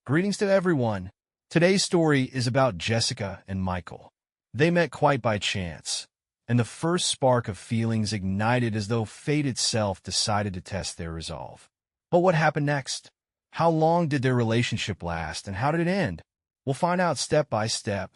Greetings to everyone. Today's story is about Jessica and Michael. They met quite by chance, and the first spark of feelings ignited as though fate itself decided to test their resolve. But what happened next? How long did their relationship last, and how did it end? We'll find out step by step.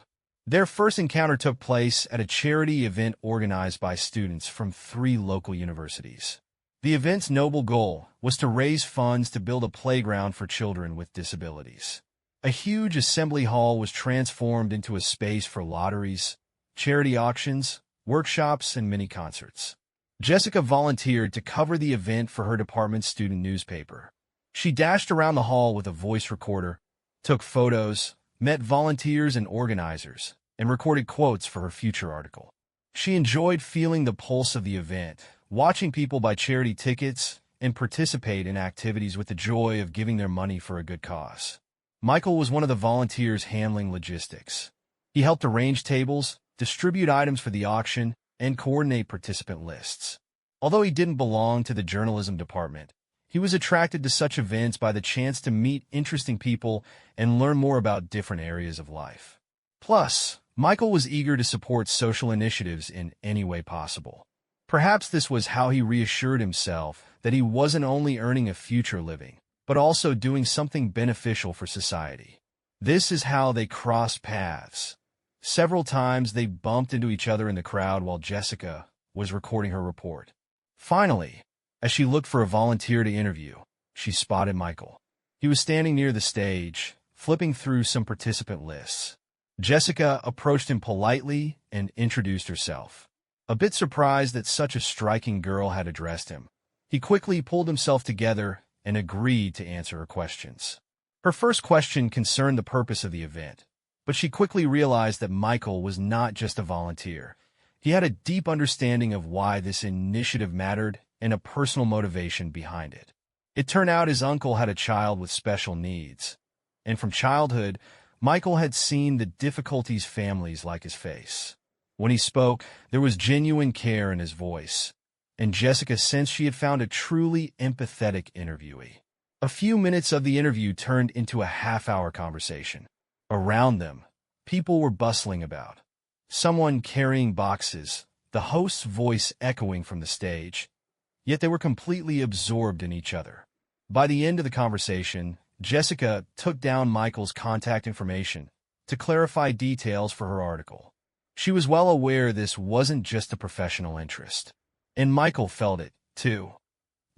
Their first encounter took place at a charity event organized by students from 3 local universities. The event's noble goal was to raise funds to build a playground for children with disabilities. A huge assembly hall was transformed into a space for lotteries, charity auctions, workshops, and mini concerts. Jessica volunteered to cover the event for her department's student newspaper. She dashed around the hall with a voice recorder, took photos, met volunteers and organizers, and recorded quotes for her future article. She enjoyed feeling the pulse of the event, watching people buy charity tickets and participate in activities with the joy of giving their money for a good cause. Michael was one of the volunteers handling logistics. He helped arrange tables, distribute items for the auction, and coordinate participant lists. Although he didn't belong to the journalism department, he was attracted to such events by the chance to meet interesting people and learn more about different areas of life. Plus, Michael was eager to support social initiatives in any way possible. Perhaps this was how he reassured himself that he wasn't only earning a future living, but also doing something beneficial for society. This is how they crossed paths. Several times they bumped into each other in the crowd while Jessica was recording her report. Finally, as she looked for a volunteer to interview, she spotted Michael. He was standing near the stage, flipping through some participant lists. Jessica approached him politely and introduced herself. A bit surprised that such a striking girl had addressed him, he quickly pulled himself together and agreed to answer her questions. Her first question concerned the purpose of the event, but she quickly realized that Michael was not just a volunteer. He had a deep understanding of why this initiative mattered and a personal motivation behind it. It turned out his uncle had a child with special needs, and from childhood, Michael had seen the difficulties families like his face. When he spoke, there was genuine care in his voice, and Jessica sensed she had found a truly empathetic interviewee. A few minutes of the interview turned into a half-hour conversation. Around them, people were bustling about. Someone carrying boxes, the host's voice echoing from the stage, yet they were completely absorbed in each other. By the end of the conversation, Jessica took down Michael's contact information to clarify details for her article. She was well aware this wasn't just a professional interest, and Michael felt it, too.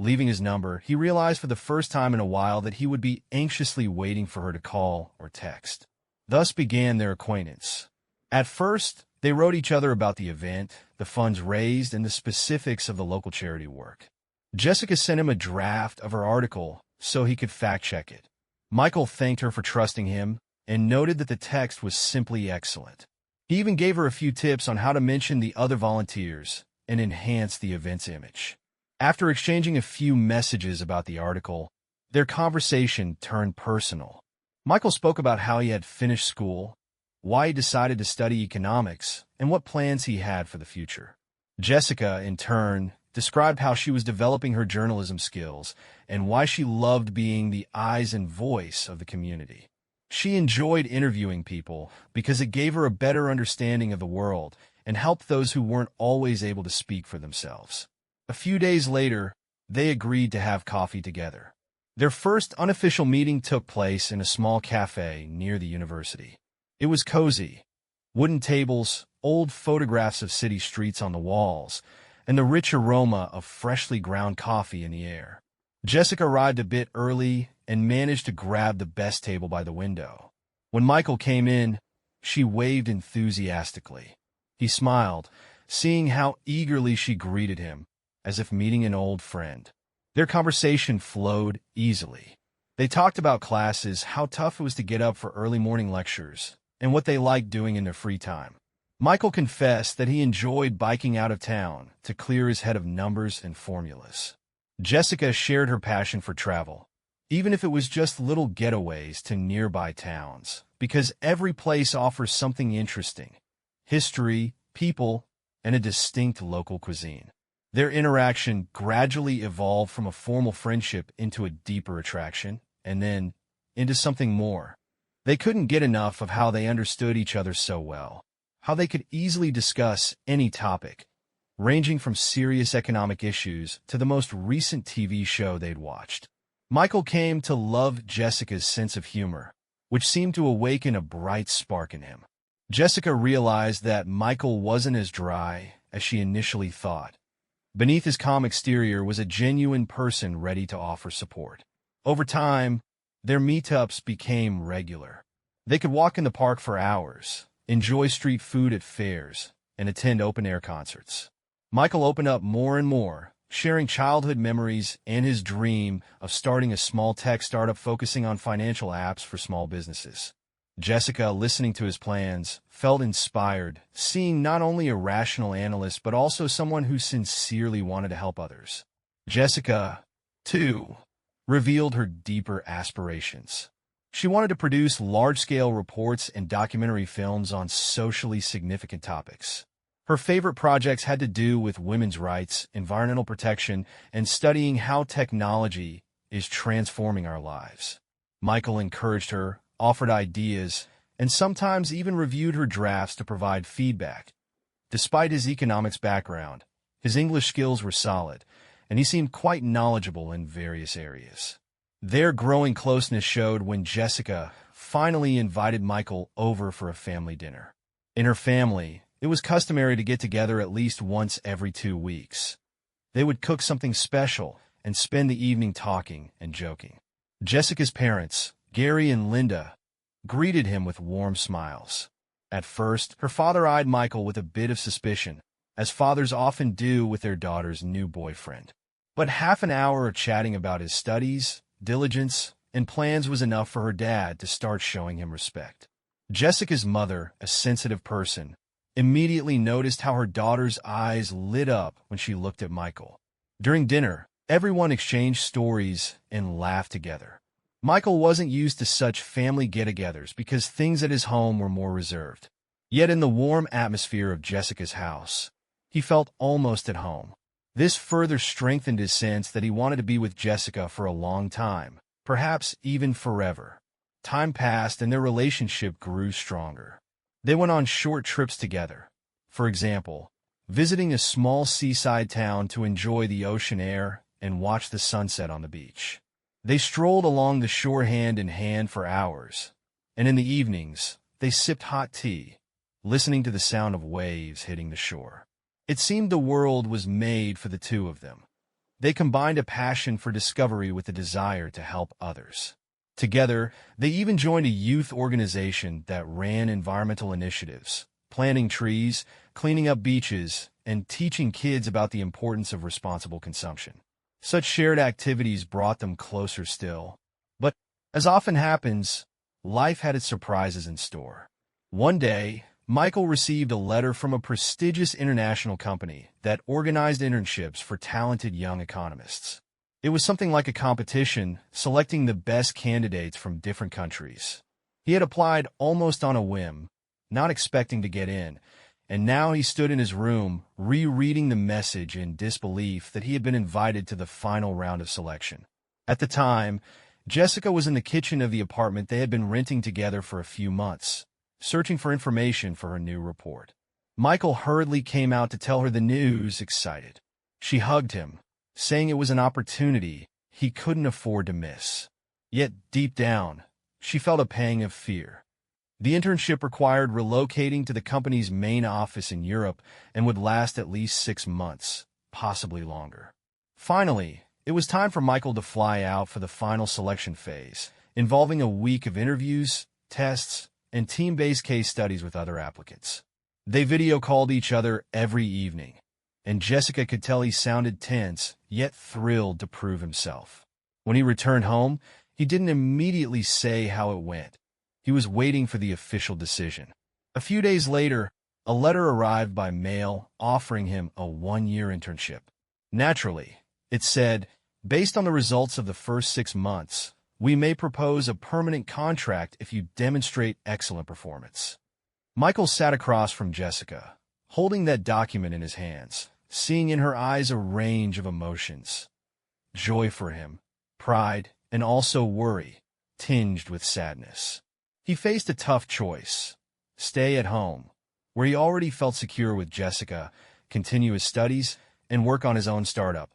Leaving his number, he realized for the first time in a while that he would be anxiously waiting for her to call or text. Thus began their acquaintance. At first, they wrote each other about the event, the funds raised, and the specifics of the local charity work. Jessica sent him a draft of her article so he could fact-check it. Michael thanked her for trusting him and noted that the text was simply excellent. He even gave her a few tips on how to mention the other volunteers and enhance the event's image. After exchanging a few messages about the article, their conversation turned personal. Michael spoke about how he had finished school, why he decided to study economics, and what plans he had for the future. Jessica, in turn, described how she was developing her journalism skills and why she loved being the eyes and voice of the community. She enjoyed interviewing people because it gave her a better understanding of the world and helped those who weren't always able to speak for themselves. A few days later, they agreed to have coffee together. Their first unofficial meeting took place in a small cafe near the university. It was cozy. Wooden tables, old photographs of city streets on the walls, and the rich aroma of freshly ground coffee in the air. Jessica arrived a bit early and managed to grab the best table by the window. When Michael came in, she waved enthusiastically. He smiled, seeing how eagerly she greeted him, as if meeting an old friend. Their conversation flowed easily. They talked about classes, how tough it was to get up for early morning lectures, and what they liked doing in their free time. Michael confessed that he enjoyed biking out of town to clear his head of numbers and formulas. Jessica shared her passion for travel, even if it was just little getaways to nearby towns, because every place offers something interesting: history, people, and a distinct local cuisine. Their interaction gradually evolved from a formal friendship into a deeper attraction, and then, into something more. They couldn't get enough of how they understood each other so well, how they could easily discuss any topic, ranging from serious economic issues to the most recent TV show they'd watched. Michael came to love Jessica's sense of humor, which seemed to awaken a bright spark in him. Jessica realized that Michael wasn't as dry as she initially thought. Beneath his calm exterior was a genuine person ready to offer support. Over time, their meetups became regular. They could walk in the park for hours, enjoy street food at fairs, and attend open-air concerts. Michael opened up more and more, sharing childhood memories and his dream of starting a small tech startup focusing on financial apps for small businesses. Jessica, listening to his plans, felt inspired, seeing not only a rational analyst but also someone who sincerely wanted to help others. Jessica, too, revealed her deeper aspirations. She wanted to produce large-scale reports and documentary films on socially significant topics. Her favorite projects had to do with women's rights, environmental protection, and studying how technology is transforming our lives. Michael encouraged her, offered ideas, and sometimes even reviewed her drafts to provide feedback. Despite his economics background, his English skills were solid, and he seemed quite knowledgeable in various areas. Their growing closeness showed when Jessica finally invited Michael over for a family dinner. In her family, it was customary to get together at least once every 2 weeks. They would cook something special and spend the evening talking and joking. Jessica's parents, Gary and Linda, greeted him with warm smiles. At first, her father eyed Michael with a bit of suspicion, as fathers often do with their daughter's new boyfriend. But half an hour of chatting about his studies, diligence, and plans was enough for her dad to start showing him respect. Jessica's mother, a sensitive person, immediately noticed how her daughter's eyes lit up when she looked at Michael. During dinner, everyone exchanged stories and laughed together. Michael wasn't used to such family get-togethers because things at his home were more reserved. Yet in the warm atmosphere of Jessica's house, he felt almost at home. This further strengthened his sense that he wanted to be with Jessica for a long time, perhaps even forever. Time passed and their relationship grew stronger. They went on short trips together. For example, visiting a small seaside town to enjoy the ocean air and watch the sunset on the beach. They strolled along the shore hand in hand for hours, and in the evenings, they sipped hot tea, listening to the sound of waves hitting the shore. It seemed the world was made for the two of them. They combined a passion for discovery with a desire to help others. Together, they even joined a youth organization that ran environmental initiatives, planting trees, cleaning up beaches, and teaching kids about the importance of responsible consumption. Such shared activities brought them closer still. But, as often happens, life had its surprises in store. One day, Michael received a letter from a prestigious international company that organized internships for talented young economists. It was something like a competition, selecting the best candidates from different countries. He had applied almost on a whim, not expecting to get in, and now he stood in his room, rereading the message in disbelief that he had been invited to the final round of selection. At the time, Jessica was in the kitchen of the apartment they had been renting together for a few months, searching for information for her new report. Michael hurriedly came out to tell her the news, excited. She hugged him, saying it was an opportunity he couldn't afford to miss. Yet, deep down, she felt a pang of fear. The internship required relocating to the company's main office in Europe and would last at least 6 months, possibly longer. Finally, it was time for Michael to fly out for the final selection phase, involving a week of interviews, tests, and team-based case studies with other applicants. They video-called each other every evening, and Jessica could tell he sounded tense, yet thrilled to prove himself. When he returned home, he didn't immediately say how it went. He was waiting for the official decision. A few days later, a letter arrived by mail offering him a 1-year internship. Naturally, it said, based on the results of the first 6 months, we may propose a permanent contract if you demonstrate excellent performance. Michael sat across from Jessica, holding that document in his hands, seeing in her eyes a range of emotions. Joy for him, pride, and also worry. tinged with sadness. He faced a tough choice: stay at home, where he already felt secure with Jessica, continue his studies, and work on his own startup,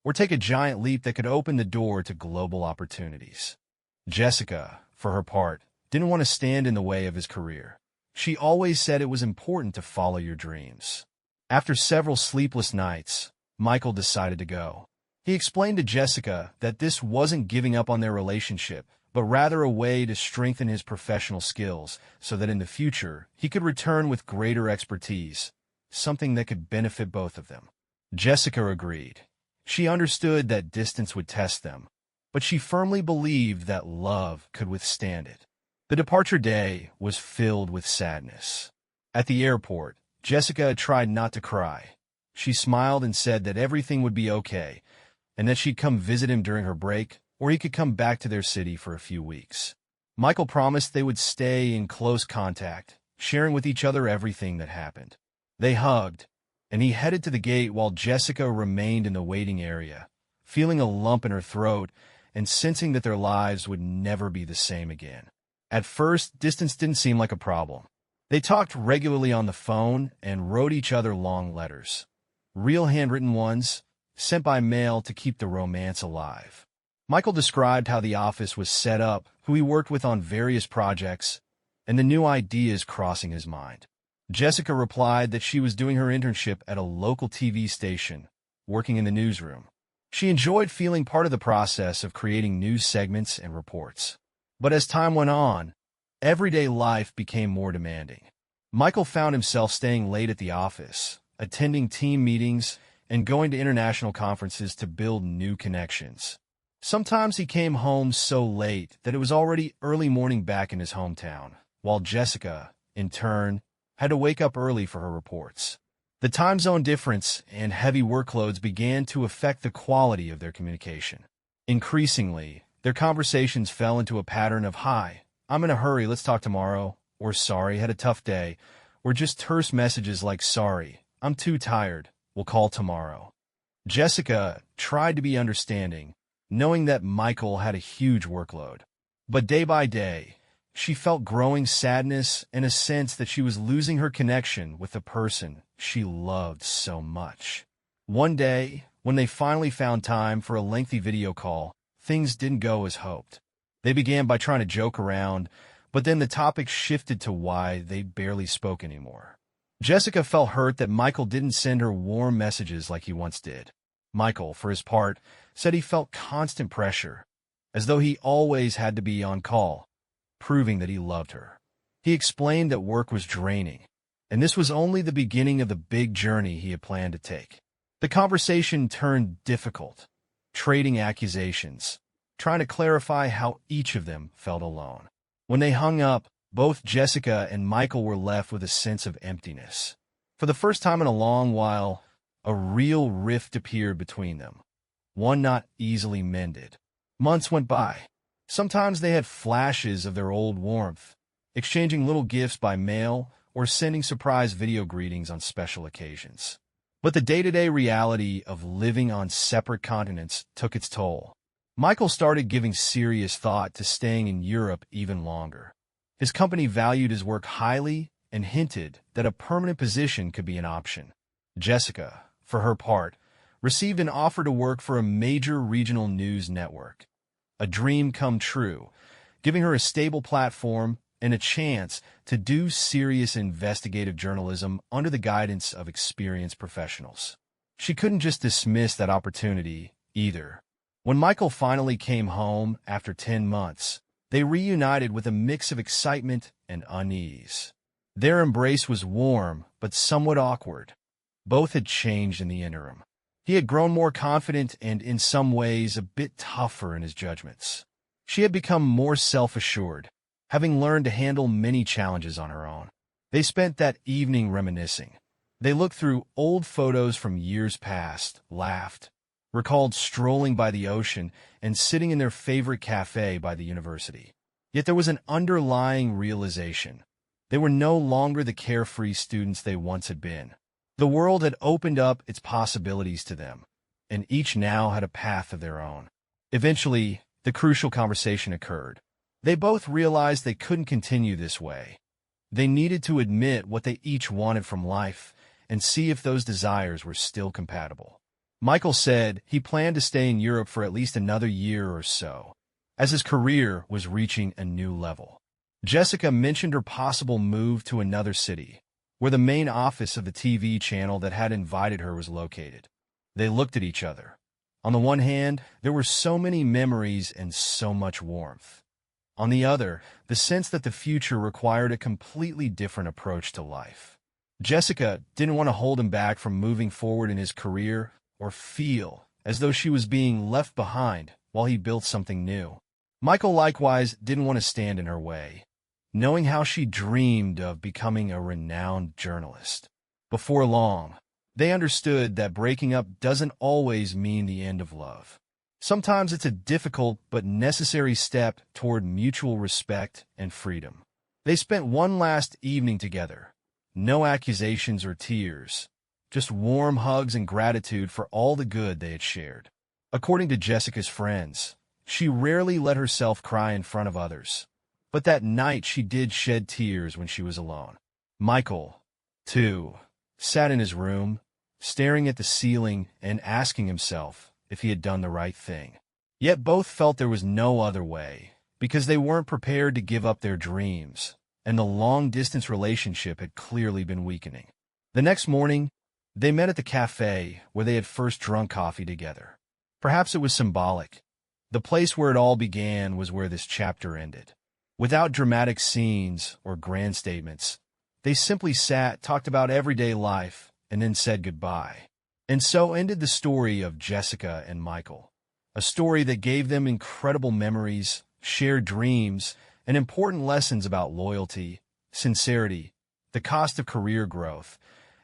or take a giant leap that could open the door to global opportunities. Jessica, for her part, didn't want to stand in the way of his career. She always said it was important to follow your dreams. After several sleepless nights, Michael decided to go. He explained to Jessica that this wasn't giving up on their relationship, but rather a way to strengthen his professional skills so that in the future he could return with greater expertise, something that could benefit both of them. Jessica agreed. She understood that distance would test them, but she firmly believed that love could withstand it. The departure day was filled with sadness. At the airport, Jessica tried not to cry. She smiled and said that everything would be okay, and that she'd come visit him during her break, or he could come back to their city for a few weeks. Michael promised they would stay in close contact, sharing with each other everything that happened. They hugged, and he headed to the gate while Jessica remained in the waiting area, feeling a lump in her throat and sensing that their lives would never be the same again. At first, distance didn't seem like a problem. They talked regularly on the phone and wrote each other long letters, real handwritten ones, sent by mail to keep the romance alive. Michael described how the office was set up, who he worked with on various projects, and the new ideas crossing his mind. Jessica replied that she was doing her internship at a local TV station, working in the newsroom. She enjoyed feeling part of the process of creating news segments and reports. But as time went on, everyday life became more demanding. Michael found himself staying late at the office, attending team meetings, and going to international conferences to build new connections. Sometimes he came home so late that it was already early morning back in his hometown, while Jessica, in turn, had to wake up early for her reports. The time zone difference and heavy workloads began to affect the quality of their communication. Increasingly, their conversations fell into a pattern of "Hi, I'm in a hurry, let's talk tomorrow," or "Sorry, had a tough day," or just terse messages like "Sorry, I'm too tired, we'll call tomorrow." Jessica tried to be understanding, knowing that Michael had a huge workload. But day by day, she felt growing sadness and a sense that she was losing her connection with the person she loved so much. One day, when they finally found time for a lengthy video call, things didn't go as hoped. They began by trying to joke around, but then the topic shifted to why they barely spoke anymore. Jessica felt hurt that Michael didn't send her warm messages like he once did. Michael, for his part, said he felt constant pressure, as though he always had to be on call, proving that he loved her. He explained that work was draining, and this was only the beginning of the big journey he had planned to take. The conversation turned difficult, trading accusations, trying to clarify how each of them felt alone. When they hung up, both Jessica and Michael were left with a sense of emptiness. For the first time in a long while, a real rift appeared between them, one not easily mended. Months went by. Sometimes they had flashes of their old warmth, exchanging little gifts by mail or sending surprise video greetings on special occasions. But the day-to-day reality of living on separate continents took its toll. Michael started giving serious thought to staying in Europe even longer. His company valued his work highly and hinted that a permanent position could be an option. Jessica, for her part, received an offer to work for a major regional news network. A dream come true, giving her a stable platform and a chance to do serious investigative journalism under the guidance of experienced professionals. She couldn't just dismiss that opportunity, either. When Michael finally came home after 10 months, they reunited with a mix of excitement and unease. Their embrace was warm, but somewhat awkward. Both had changed in the interim. He had grown more confident and, in some ways, a bit tougher in his judgments. She had become more self-assured, having learned to handle many challenges on her own. They spent that evening reminiscing. They looked through old photos from years past, laughed, recalled strolling by the ocean and sitting in their favorite cafe by the university. Yet there was an underlying realization. They were no longer the carefree students they once had been. The world had opened up its possibilities to them, and each now had a path of their own. Eventually, the crucial conversation occurred. They both realized they couldn't continue this way. They needed to admit what they each wanted from life and see if those desires were still compatible. Michael said he planned to stay in Europe for at least another year or so, as his career was reaching a new level. Jessica mentioned her possible move to another city, where the main office of the TV channel that had invited her was located. They looked at each other. On the one hand, there were so many memories and so much warmth. On the other, the sense that the future required a completely different approach to life. Jessica didn't want to hold him back from moving forward in his career or feel as though she was being left behind while he built something new. Michael likewise didn't want to stand in her way, knowing how she dreamed of becoming a renowned journalist. Before long, they understood that breaking up doesn't always mean the end of love. Sometimes it's a difficult but necessary step toward mutual respect and freedom. They spent one last evening together. No accusations or tears, just warm hugs and gratitude for all the good they had shared. According to Jessica's friends, she rarely let herself cry in front of others, but that night she did shed tears when she was alone. Michael, too, sat in his room, staring at the ceiling and asking himself if he had done the right thing. Yet both felt there was no other way, because they weren't prepared to give up their dreams, and the long-distance relationship had clearly been weakening. The next morning, they met at the cafe where they had first drunk coffee together. Perhaps it was symbolic. The place where it all began was where this chapter ended. Without dramatic scenes or grand statements, they simply sat, talked about everyday life, and then said goodbye. And so ended the story of Jessica and Michael, a story that gave them incredible memories, shared dreams, and important lessons about loyalty, sincerity, the cost of career growth,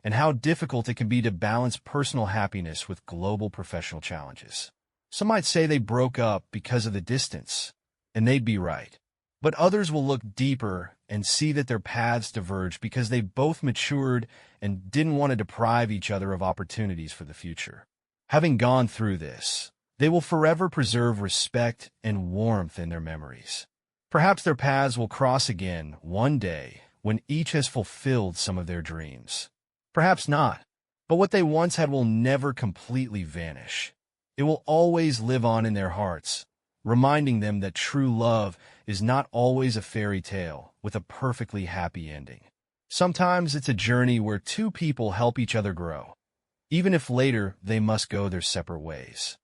and how difficult it can be to balance personal happiness with global professional challenges. Some might say they broke up because of the distance, and they'd be right. But others will look deeper and see that their paths diverged because they both matured and didn't want to deprive each other of opportunities for the future. Having gone through this, they will forever preserve respect and warmth in their memories. Perhaps their paths will cross again one day when each has fulfilled some of their dreams. Perhaps not, but what they once had will never completely vanish. It will always live on in their hearts, reminding them that true love is not always a fairy tale with a perfectly happy ending. Sometimes it's a journey where two people help each other grow, even if later they must go their separate ways.